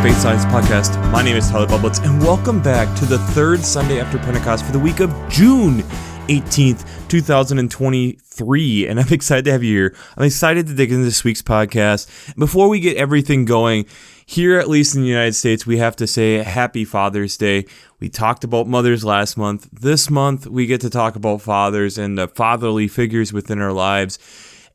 Faith Science Podcast. My name is Tyler Bublitz, and welcome back to the third Sunday after Pentecost for the week of June 18th, 2023, and I'm excited to have you here. I'm excited to dig into this week's podcast. Before we get everything going, here at least in the United States, we have to say Happy Father's Day. We talked about mothers last month. This month, we get to talk about fathers and the fatherly figures within our lives.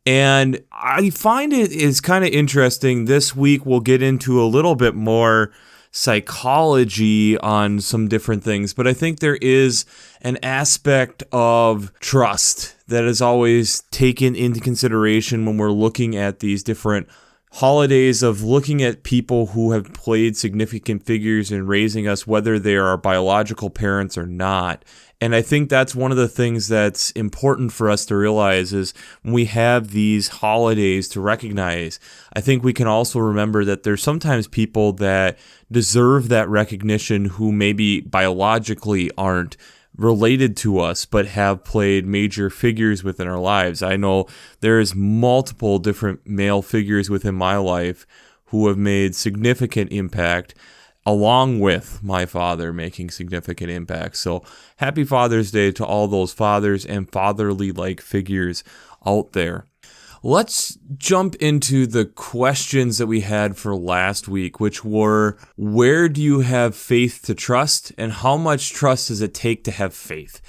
And I find it is kind of interesting. This week, we'll get into a little bit more psychology on some different things, but I think there is an aspect of trust that is always taken into consideration when we're looking at these different holidays, of looking at people who have played significant figures in raising us, whether they are our biological parents or not. And I think that's one of the things that's important for us to realize is when we have these holidays to recognize, I think we can also remember that there's sometimes people that deserve that recognition who maybe biologically aren't related to us, but have played major figures within our lives. I know there's multiple different male figures within my life who have made significant impact, along with my father making significant impact. So happy Father's Day to all those fathers and fatherly-like figures out there. Let's jump into the questions that we had for last week, which were, where do you have faith to trust, and how much trust does it take to have faith?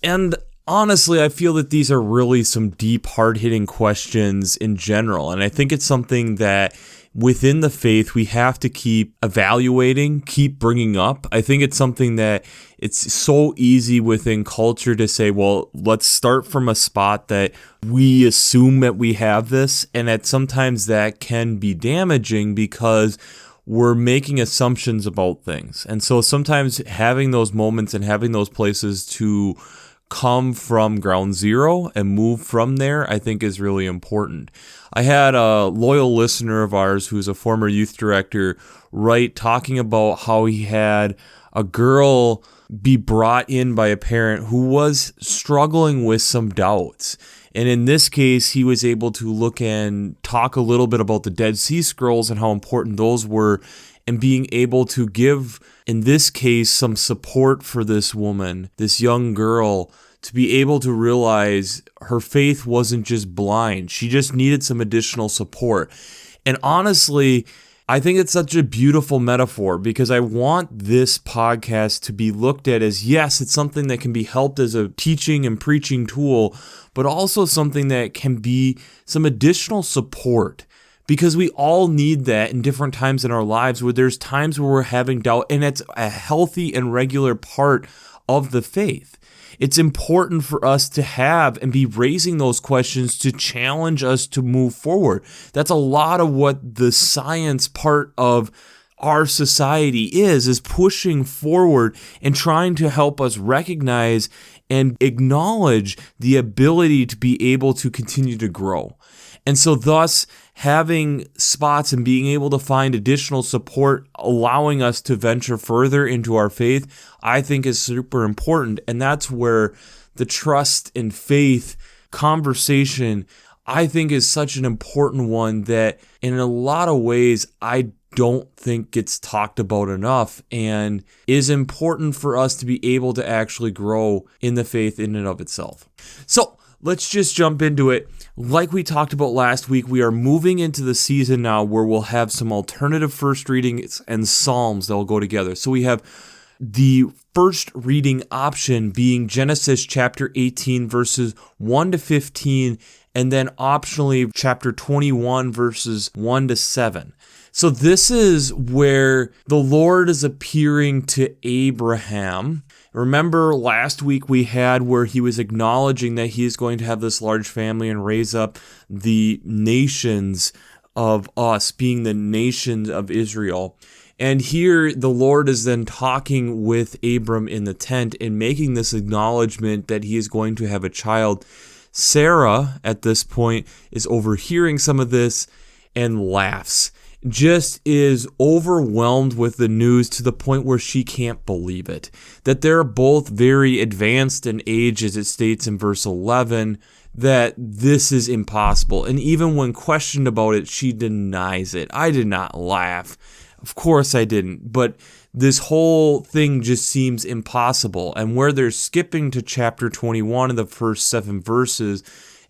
And honestly, I feel that these are really some deep, hard-hitting questions in general, and I think it's something that within the faith, we have to keep evaluating, keep bringing up. I think it's something that it's so easy within culture to say, well, let's start from a spot that we assume that we have this, and that sometimes that can be damaging because we're making assumptions about things. And so sometimes having those moments and having those places to come from ground zero and move from there, I think is really important. I had a loyal listener of ours who's a former youth director write talking about how he had a girl be brought in by a parent who was struggling with some doubts. And in this case, he was able to look and talk a little bit about the Dead Sea Scrolls and how important those were, and being able to give, in this case, some support for this woman, this young girl, to be able to realize her faith wasn't just blind. She just needed some additional support. And honestly, I think it's such a beautiful metaphor, because I want this podcast to be looked at as, yes, it's something that can be helped as a teaching and preaching tool, but also something that can be some additional support. Because we all need that in different times in our lives, where there's times where we're having doubt, and it's a healthy and regular part of the faith. It's important for us to have and be raising those questions to challenge us to move forward. That's a lot of what the science part of our society is pushing forward and trying to help us recognize and acknowledge the ability to be able to continue to grow. And so thus, having spots and being able to find additional support, allowing us to venture further into our faith, I think is super important. And that's where the trust and faith conversation, I think, is such an important one that in a lot of ways, I don't think gets talked about enough, and is important for us to be able to actually grow in the faith in and of itself. So let's just jump into it. Like we talked about last week, we are moving into the season now where we'll have some alternative first readings and psalms that will go together. So we have the first reading option being Genesis chapter 18, verses 1 to 15, and then optionally chapter 21, verses 1 to 7. So this is where the Lord is appearing to Abraham. Remember last week we had where he was acknowledging that he is going to have this large family and raise up the nations of us, being the nation of Israel. And here the Lord is then talking with Abram in the tent and making this acknowledgement that he is going to have a child. Sarah, at this point, is overhearing some of this and laughs. Just is overwhelmed with the news to the point where she can't believe it. That they're both very advanced in age, as it states in verse 11, that this is impossible. And even when questioned about it, she denies it. I did not laugh. Of course I didn't, but this whole thing just seems impossible. And where they're skipping to chapter 21 of the first 7 verses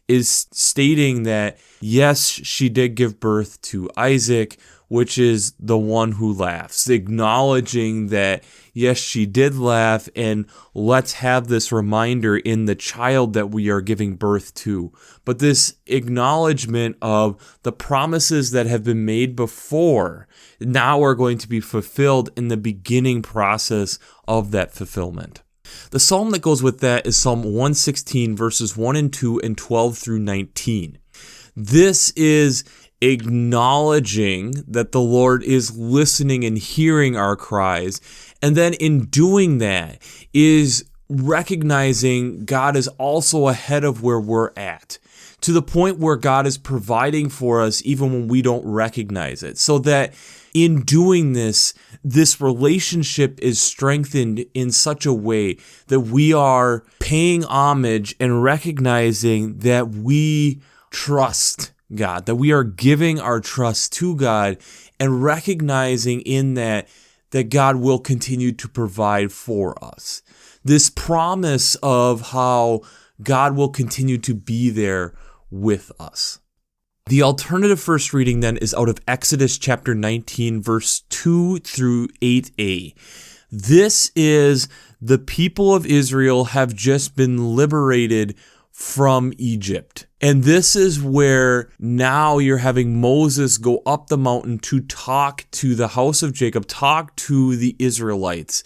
is stating that, yes, she did give birth to Isaac, which is the one who laughs, acknowledging that, yes, she did laugh, and let's have this reminder in the child that we are giving birth to. But this acknowledgement of the promises that have been made before now are going to be fulfilled in the beginning process of that fulfillment. The psalm that goes with that is Psalm 116, verses 1 and 2 and 12 through 19. This is acknowledging that the Lord is listening and hearing our cries. And then in doing that is recognizing God is also ahead of where we're at, to the point where God is providing for us even when we don't recognize it. So that in doing this, this relationship is strengthened in such a way that we are paying homage and recognizing that we trust God, that we are giving our trust to God and recognizing in that God will continue to provide for us. This promise of how God will continue to be there with us. The alternative first reading then is out of Exodus chapter 19, verse 2 through 8a. This is the people of Israel have just been liberated from Egypt. And this is where now you're having Moses go up the mountain to talk to the house of Jacob, talk to the Israelites,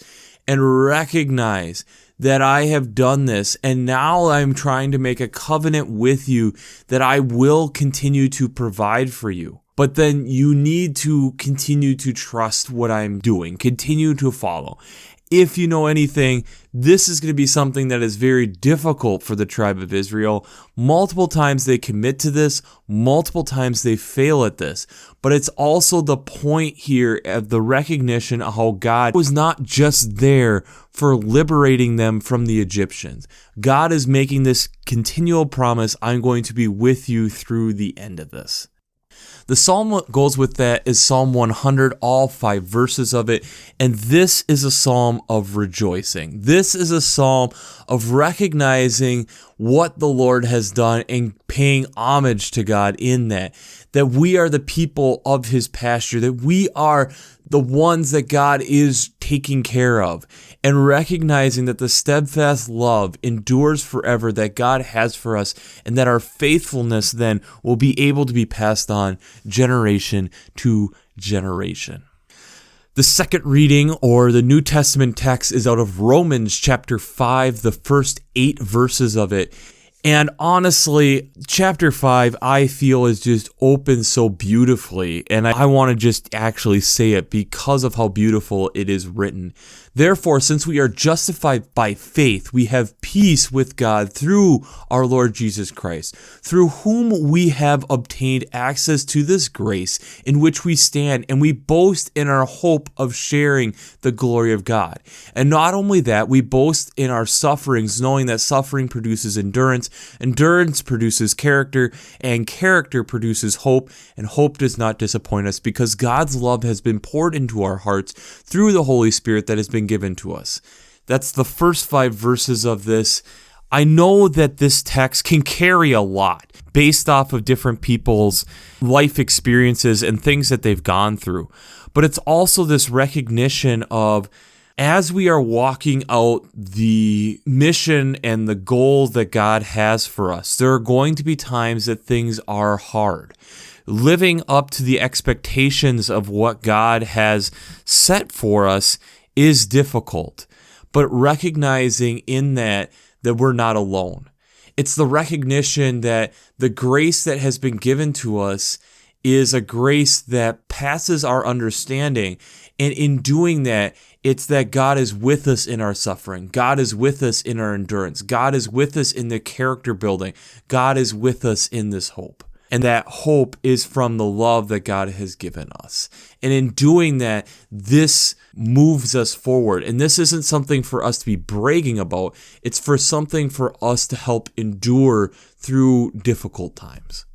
and recognize that I have done this, and now I'm trying to make a covenant with you that I will continue to provide for you. But then you need to continue to trust what I'm doing, continue to follow. If you know anything, this is going to be something that is very difficult for the tribe of Israel. Multiple times they commit to this, multiple times they fail at this. But it's also the point here of the recognition of how God was not just there for liberating them from the Egyptians. God is making this continual promise, I'm going to be with you through the end of this. The psalm that goes with that is Psalm 100, all 5 verses of it, and this is a psalm of rejoicing. This is a psalm of recognizing what the Lord has done and paying homage to God in that we are the people of His pasture, that we are the ones that God is taking care of, and recognizing that the steadfast love endures forever that God has for us, and that our faithfulness then will be able to be passed on generation to generation. The second reading, or the New Testament text, is out of Romans chapter 5, the first 8 verses of it. And honestly, chapter 5, I feel, is just opened so beautifully, and I want to just actually say it because of how beautiful it is written. Therefore, since we are justified by faith, we have peace with God through our Lord Jesus Christ, through whom we have obtained access to this grace in which we stand, and we boast in our hope of sharing the glory of God. And not only that, we boast in our sufferings, knowing that suffering produces endurance, endurance produces character, and character produces hope, and hope does not disappoint us, because God's love has been poured into our hearts through the Holy Spirit that has been given to us. That's the first 5 verses of this. I know that this text can carry a lot based off of different people's life experiences and things that they've gone through. But it's also this recognition of, as we are walking out the mission and the goals that God has for us, there are going to be times that things are hard. Living up to the expectations of what God has set for us is difficult, but recognizing in that we're not alone. It's the recognition that the grace that has been given to us is a grace that passes our understanding. And in doing that, it's that God is with us in our suffering. God is with us in our endurance. God is with us in the character building. God is with us in this hope. And that hope is from the love that God has given us. And in doing that, this moves us forward. And this isn't something for us to be bragging about. It's for something for us to help endure through difficult times.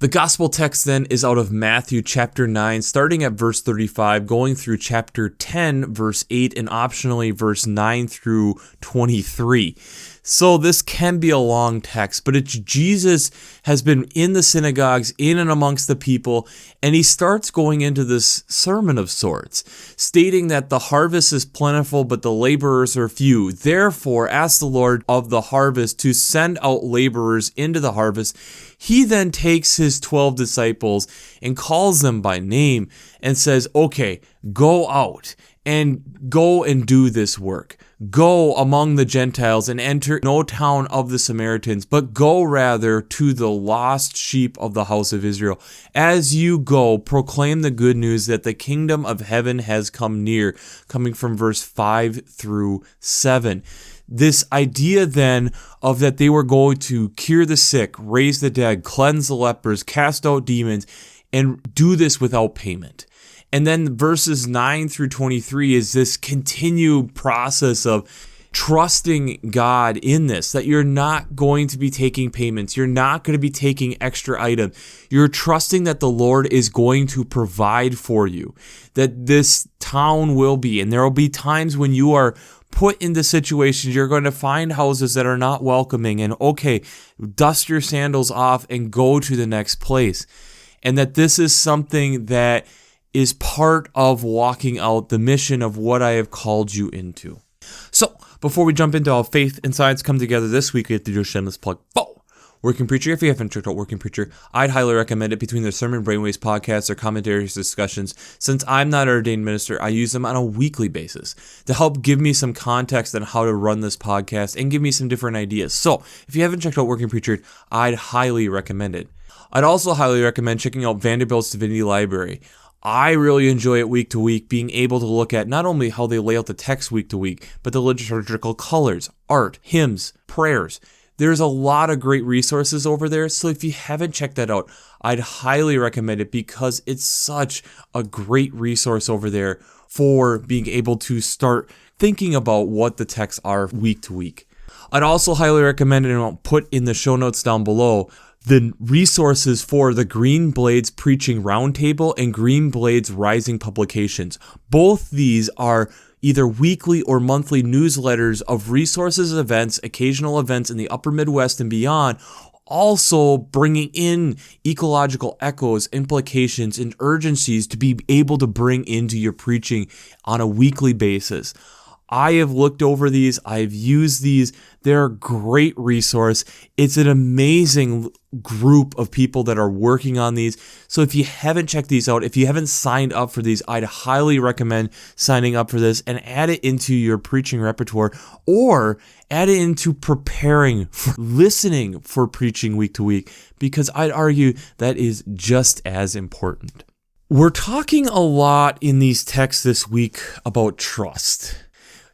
The gospel text then is out of Matthew chapter 9, starting at verse 35, going through chapter 10, verse 8, and optionally verse 9 through 23. So this can be a long text, but it's Jesus has been in the synagogues, in and amongst the people, and he starts going into this sermon of sorts, stating that the harvest is plentiful, but the laborers are few. Therefore, ask the Lord of the harvest to send out laborers into the harvest. He then takes his 12 disciples and calls them by name and says, okay, go out and go and do this work. Go among the Gentiles and enter no town of the Samaritans, but go rather to the lost sheep of the house of Israel. As you go, proclaim the good news that the kingdom of heaven has come near, coming from verse 5 through 7. This idea then of that they were going to cure the sick, raise the dead, cleanse the lepers, cast out demons, and do this without payment. And then verses 9 through 23 is this continued process of trusting God in this, that you're not going to be taking payments. You're not going to be taking extra items. You're trusting that the Lord is going to provide for you, that this town will be. And there will be times when you are put into situations, you're going to find houses that are not welcoming, and okay, dust your sandals off and go to the next place. And that this is something that is part of walking out the mission of what I have called you into. So, before we jump into how faith and science come together this week, we have to do a shameless plug. Working Preacher. If you haven't checked out Working Preacher, I'd highly recommend it. Between their Sermon Brainwaves podcasts, their commentaries, discussions, since I'm not an ordained minister, I use them on a weekly basis to help give me some context on how to run this podcast and give me some different ideas. So, if you haven't checked out Working Preacher, I'd highly recommend it. I'd also highly recommend checking out Vanderbilt's Divinity Library. I really enjoy it week to week, being able to look at not only how they lay out the text week to week, but the liturgical colors, art, hymns, prayers. There's a lot of great resources over there, so if you haven't checked that out, I'd highly recommend it because it's such a great resource over there for being able to start thinking about what the texts are week to week. I'd also highly recommend it, and I'll put in the show notes down below, the resources for the Green Blades Preaching Roundtable and Green Blades Rising publications. Both these are either weekly or monthly newsletters of resources, events, occasional events in the upper Midwest and beyond, also bringing in ecological echoes, implications, and urgencies to be able to bring into your preaching on a weekly basis. I have looked over these. I've used these. They're a great resource. It's an amazing group of people that are working on these. So if you haven't checked these out, if you haven't signed up for these, I'd highly recommend signing up for this and add it into your preaching repertoire, or add it into preparing for listening for preaching week to week, because I'd argue that is just as important. We're talking a lot in these texts this week about trust.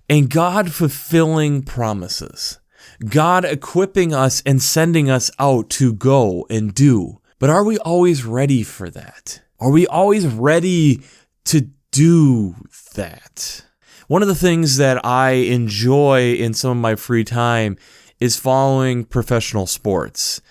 And God fulfilling promises. God equipping us and sending us out to go and do. But are we always ready for that? Are we always ready to do that? One of the things that I enjoy in some of my free time is following professional sports.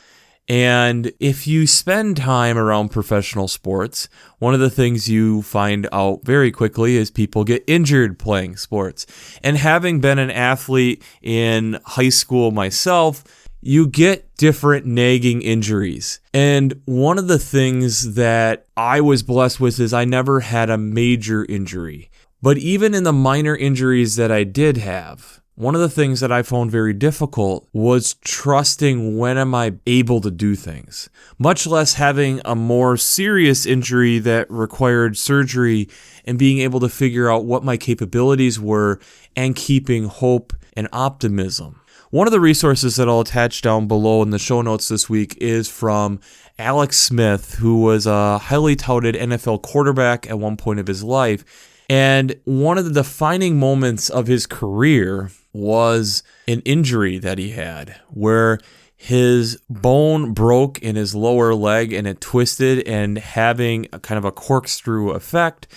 And if you spend time around professional sports, one of the things you find out very quickly is people get injured playing sports. And having been an athlete in high school myself, you get different nagging injuries. And one of the things that I was blessed with is I never had a major injury. But even in the minor injuries that I did have, one of the things that I found very difficult was trusting when am I able to do things, much less having a more serious injury that required surgery and being able to figure out what my capabilities were and keeping hope and optimism. One of the resources that I'll attach down below in the show notes this week is from Alex Smith, who was a highly touted NFL quarterback at one point of his life. And one of the defining moments of his career was an injury that he had where his bone broke in his lower leg and it twisted, and having a kind of a corkscrew effect.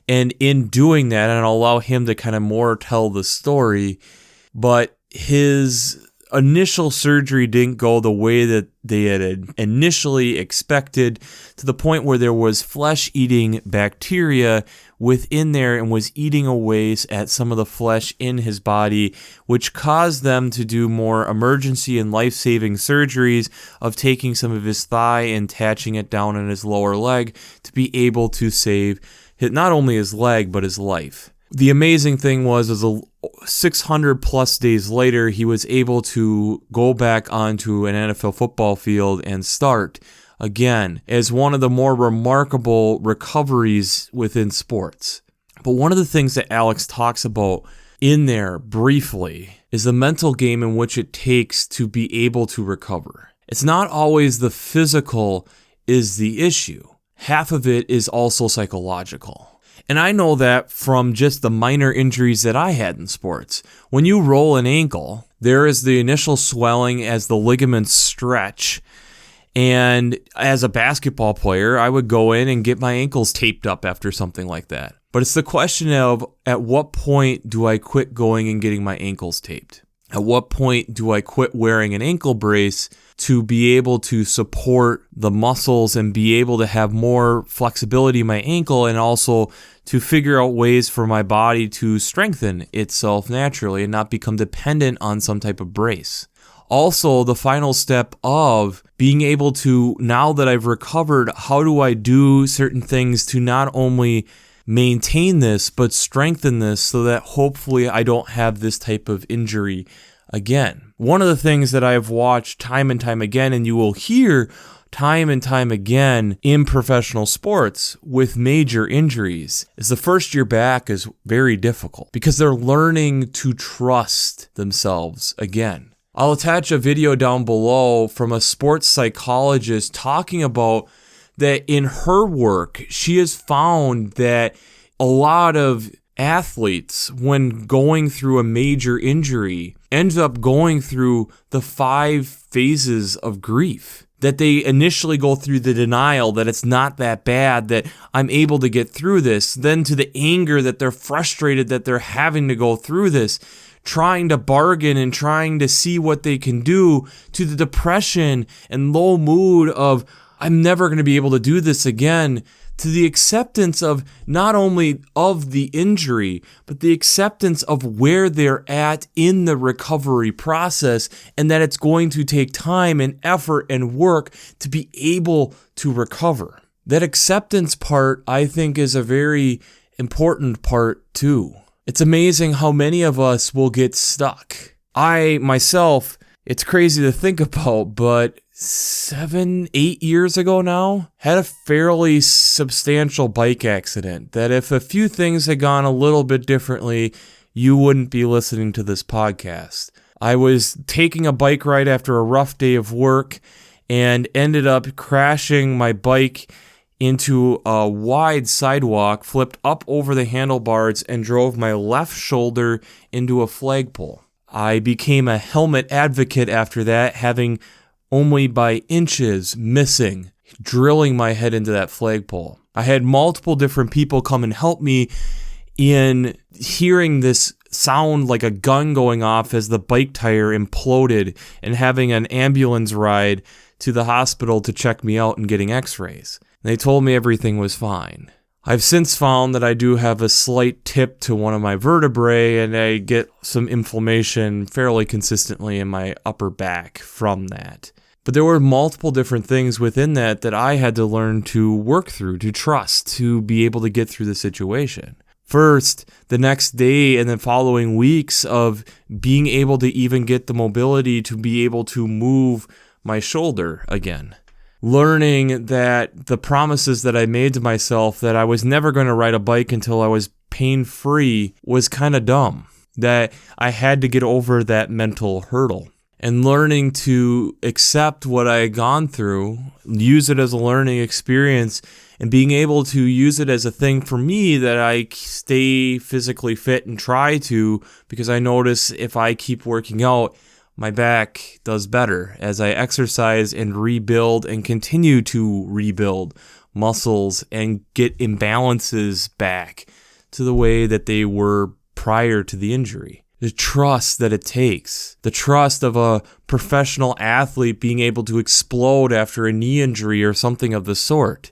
And in doing that, and I'll allow him to kind of more tell the story, but his initial surgery didn't go the way that they had initially expected, to the point where there was flesh-eating bacteria within there and was eating away at some of the flesh in his body, which caused them to do more emergency and life-saving surgeries of taking some of his thigh and attaching it down on his lower leg to be able to save not only his leg, but his life. The amazing thing was 600 plus days later, he was able to go back onto an NFL football field and start again as one of the more remarkable recoveries within sports. But one of the things that Alex talks about in there briefly is the mental game in which it takes to be able to recover. It's not always the physical is the issue. Half of it is also psychological. And I know that from just the minor injuries that I had in sports. When you roll an ankle, there is the initial swelling as the ligaments stretch. And as a basketball player, I would go in and get my ankles taped up after something like that. But it's the question of, at what point do I quit going and getting my ankles taped? At what point do I quit wearing an ankle brace to be able to support the muscles and be able to have more flexibility in my ankle, and also to figure out ways for my body to strengthen itself naturally and not become dependent on some type of brace? Also, the final step of being able to, now that I've recovered, how do I do certain things to not only maintain this, but strengthen this so that hopefully I don't have this type of injury again. One of the things that I've watched time and time again, and you will hear time and time again in professional sports with major injuries, is the first year back is very difficult because they're learning to trust themselves again. I'll attach a video down below from a sports psychologist talking about that in her work, she has found that a lot of athletes, when going through a major injury, ends up going through the 5 phases of grief. That they initially go through the denial that it's not that bad, that I'm able to get through this, then to the anger that they're frustrated that they're having to go through this, trying to bargain and trying to see what they can do, to the depression and low mood of I'm never going to be able to do this again, to the acceptance of not only of the injury, but the acceptance of where they're at in the recovery process, and that it's going to take time and effort and work to be able to recover. That acceptance part, I think, is a very important part too. It's amazing how many of us will get stuck. I, myself, it's crazy to think about, but 7-8 years ago now, had a fairly substantial bike accident that if a few things had gone a little bit differently, you wouldn't be listening to this podcast. I was taking a bike ride after a rough day of work and ended up crashing my bike into a wide sidewalk, flipped up over the handlebars, and drove my left shoulder into a flagpole. I became a helmet advocate after that, having only by inches missing, drilling my head into that flagpole. I had multiple different people come and help me in hearing this sound like a gun going off as the bike tire imploded, and having an ambulance ride to the hospital to check me out and getting x-rays. They told me everything was fine. I've since found that I do have a slight tip to one of my vertebrae, and I get some inflammation fairly consistently in my upper back from that. But there were multiple different things within that I had to learn to work through, to trust, to be able to get through the situation. First, the next day and the following weeks of being able to even get the mobility to be able to move my shoulder again. Learning that the promises that I made to myself that I was never going to ride a bike until I was pain-free was kind of dumb. That I had to get over that mental hurdle. And learning to accept what I had gone through, use it as a learning experience, and being able to use it as a thing for me that I stay physically fit and try to, because I notice if I keep working out, my back does better as I exercise and rebuild and continue to rebuild muscles and get imbalances back to the way that they were prior to the injury. the trust that it takes, the trust of a professional athlete being able to explode after a knee injury or something of the sort.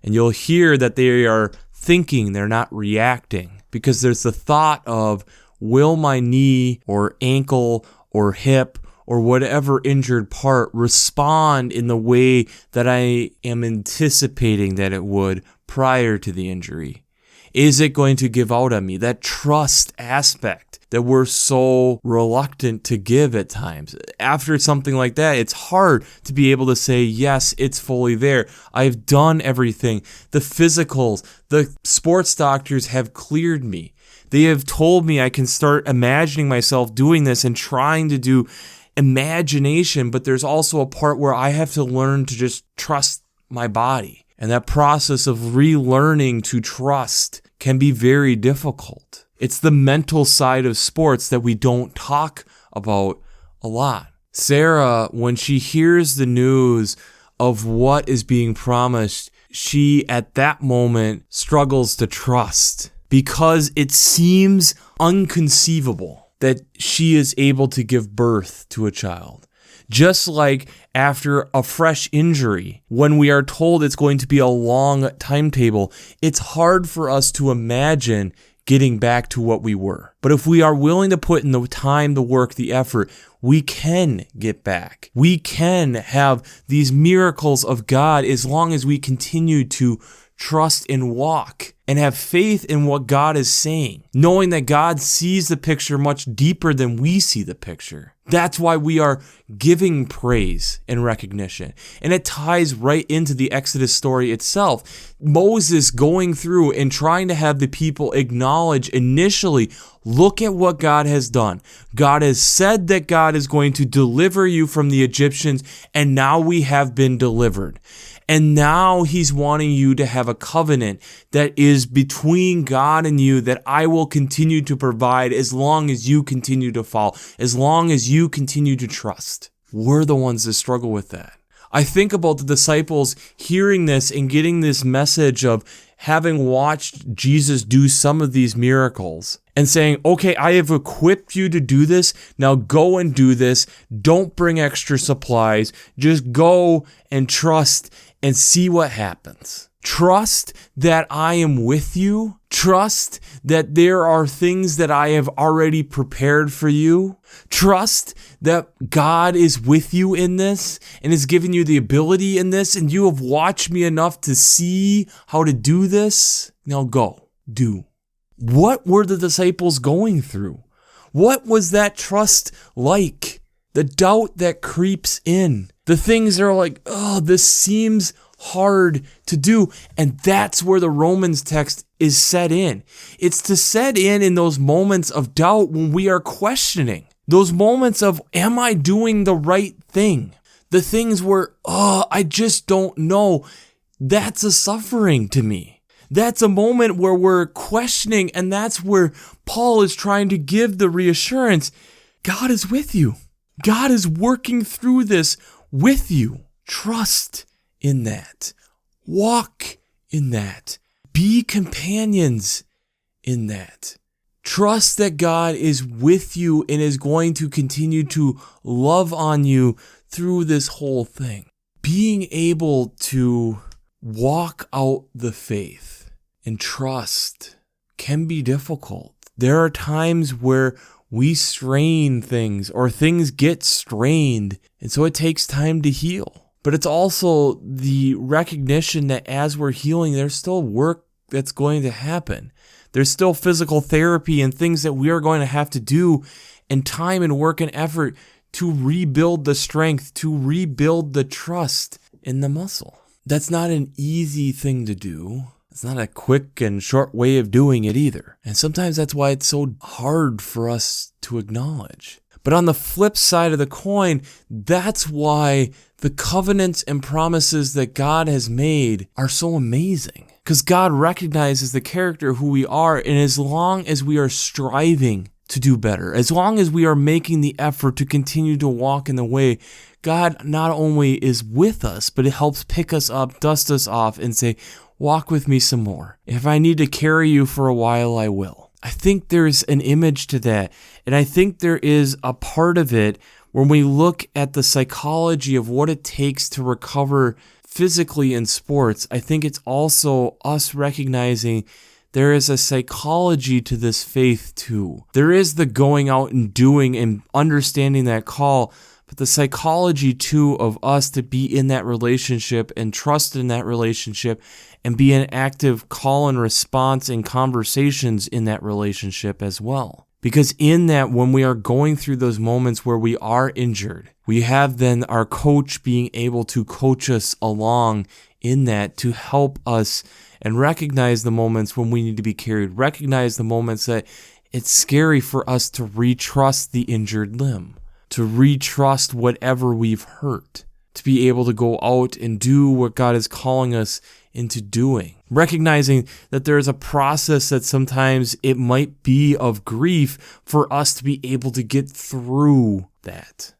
And you'll hear that they are thinking, they're not reacting, because there's the thought of, will my knee or ankle or hip or whatever injured part respond in the way that I am anticipating that it would prior to the injury? Is it going to give out on me? That trust aspect that we're so reluctant to give at times. After something like that, it's hard to be able to say, yes, it's fully there. I've done everything. The physicals, the sports doctors have cleared me. They have told me I can start imagining myself doing this and trying to do imagination, but there's also a part where I have to learn to just trust my body. And that process of relearning to trust can be very difficult. It's the mental side of sports that we don't talk about a lot. Sarah, when she hears the news of what is being promised, she at that moment struggles to trust because it seems inconceivable that she is able to give birth to a child. Just like after a fresh injury, when we are told it's going to be a long timetable, it's hard for us to imagine getting back to what we were. But if we are willing to put in the time, the work, the effort, we can get back. We can have these miracles of God as long as we continue to trust and walk and have faith in what God is saying, knowing that God sees the picture much deeper than we see the picture. That's why we are giving praise and recognition. And it ties right into the Exodus story itself. Moses going through and trying to have the people acknowledge initially, look at what God has done. God has said that God is going to deliver you from the Egyptians, and now we have been delivered. And now he's wanting you to have a covenant that is between God and you, that I will continue to provide as long as you continue to follow, as long as you continue to trust. We're the ones that struggle with that. I think about the disciples hearing this and getting this message of having watched Jesus do some of these miracles and saying, okay, I have equipped you to do this. Now go and do this. Don't bring extra supplies. Just go and trust and see what happens. Trust that I am with you. Trust that there are things that I have already prepared for you. Trust that God is with you in this and has given you the ability in this, and you have watched me enough to see how to do this. Now go, do. What were the disciples going through? What was that trust like? The doubt that creeps in. The things that are like, oh, this seems hard to do. And that's where the Romans text is set in. It's to set in those moments of doubt when we are questioning. Those moments of, am I doing the right thing? The things where, I just don't know. That's a suffering to me. That's a moment where we're questioning, and that's where Paul is trying to give the reassurance. God is with you. God is working through this with you. Trust in that. Walk in that. Be companions in that. Trust that God is with you and is going to continue to love on you through this whole thing. Being able to walk out the faith and trust can be difficult. There are times where we strain things or things get strained, and so it takes time to heal. But it's also the recognition that as we're healing, there's still work that's going to happen. There's still physical therapy and things that we are going to have to do, and time and work and effort to rebuild the strength, to rebuild the trust in the muscle. That's not an easy thing to do. It's not a quick and short way of doing it either. And sometimes that's why it's so hard for us to acknowledge. But on the flip side of the coin, that's why the covenants and promises that God has made are so amazing. Because God recognizes the character of who we are, and as long as we are striving to do better, as long as we are making the effort to continue to walk in the way, God not only is with us, but it helps pick us up, dust us off, and say, walk with me some more. If I need to carry you for a while, I will. I think there's an image to that. And I think there is a part of it when we look at the psychology of what it takes to recover physically in sports. I think it's also us recognizing there is a psychology to this faith too. There is the going out and doing and understanding that call, but the psychology too of us to be in that relationship and trust in that relationship and be an active call and response in conversations in that relationship as well. Because in that, when we are going through those moments where we are injured, we have then our coach being able to coach us along in that to help us and recognize the moments when we need to be carried, recognize the moments that it's scary for us to retrust the injured limb, to retrust whatever we've hurt, to be able to go out and do what God is calling us into doing. Recognizing that there is a process that sometimes it might be of grief for us to be able to get through that.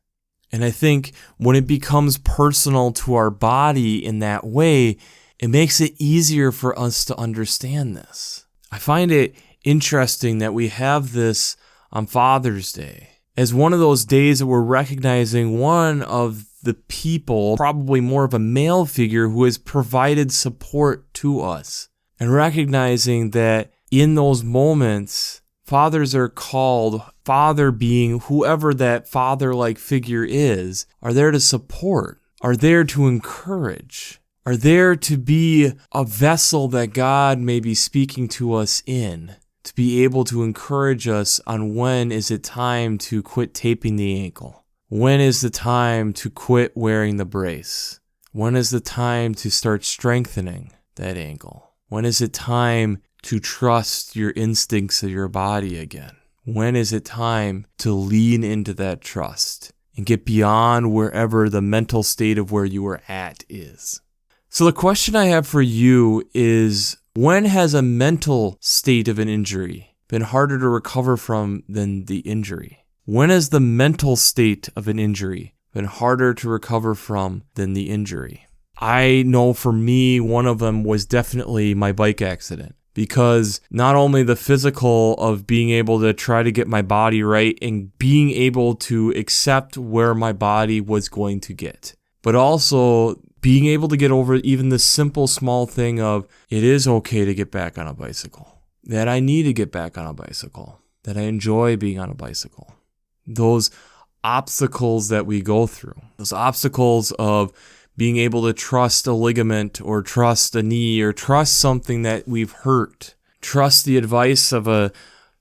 And I think when it becomes personal to our body in that way, it makes it easier for us to understand this. I find it interesting that we have this on Father's Day as one of those days that we're recognizing one of the people, probably more of a male figure, who has provided support to us. And recognizing that in those moments, fathers are called, father being whoever that father-like figure is, are there to support, are there to encourage, are there to be a vessel that God may be speaking to us in, to be able to encourage us on when is it time to quit taping the ankle. When is the time to quit wearing the brace? When is the time to start strengthening that ankle? When is it time to trust your instincts of your body again? When is it time to lean into that trust and get beyond wherever the mental state of where you are at is? So the question I have for you is, when has a mental state of an injury been harder to recover from than the injury? When has the mental state of an injury been harder to recover from than the injury? I know for me, one of them was definitely my bike accident, because not only the physical of being able to try to get my body right and being able to accept where my body was going to get, but also being able to get over even the simple small thing of it is okay to get back on a bicycle, that I need to get back on a bicycle, that I enjoy being on a bicycle. Those obstacles that we go through, those obstacles of being able to trust a ligament or trust a knee or trust something that we've hurt, trust the advice of a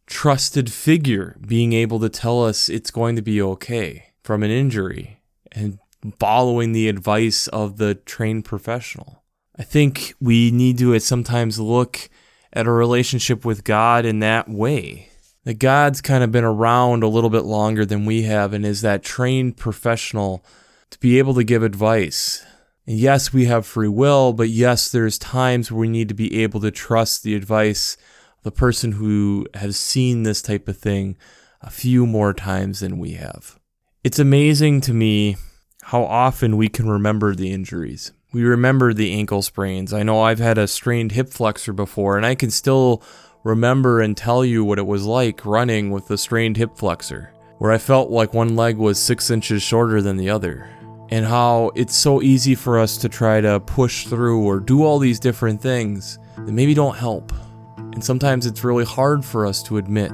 trusted figure being able to tell us it's going to be okay from an injury, and following the advice of the trained professional. I think we need to sometimes look at a relationship with God in that way. That God's kind of been around a little bit longer than we have and is that trained professional to be able to give advice. And yes, we have free will, but yes, there's times where we need to be able to trust the advice of the person who has seen this type of thing a few more times than we have. It's amazing to me how often we can remember the injuries. We remember the ankle sprains. I know I've had a strained hip flexor before, and I can still remember and tell you what it was like running with a strained hip flexor, where I felt like one leg was 6 inches shorter than the other, and how it's so easy for us to try to push through or do all these different things that maybe don't help. And sometimes it's really hard for us to admit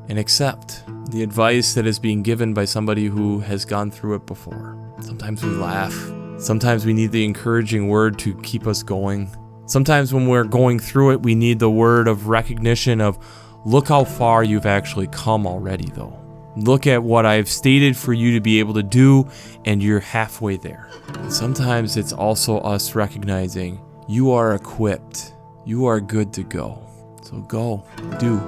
and accept the advice that is being given by somebody who has gone through it before. Sometimes we laugh. Sometimes we need the encouraging word to keep us going. Sometimes when we're going through it, we need the word of recognition of, look how far you've actually come already, though. Look at what I've stated for you to be able to do, and you're halfway there. And sometimes it's also us recognizing you are equipped. You are good to go. So go, do.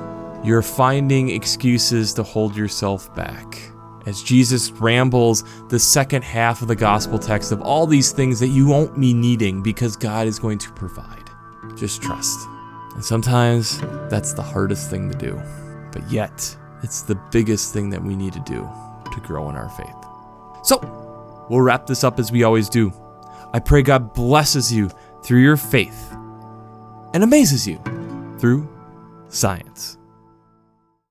You're finding excuses to hold yourself back. As Jesus rambles the second half of the gospel text of all these things that you won't be needing because God is going to provide. Just trust. And sometimes that's the hardest thing to do, but yet it's the biggest thing that we need to do to grow in our faith. So we'll wrap this up as we always do. I pray God blesses you through your faith and amazes you through science.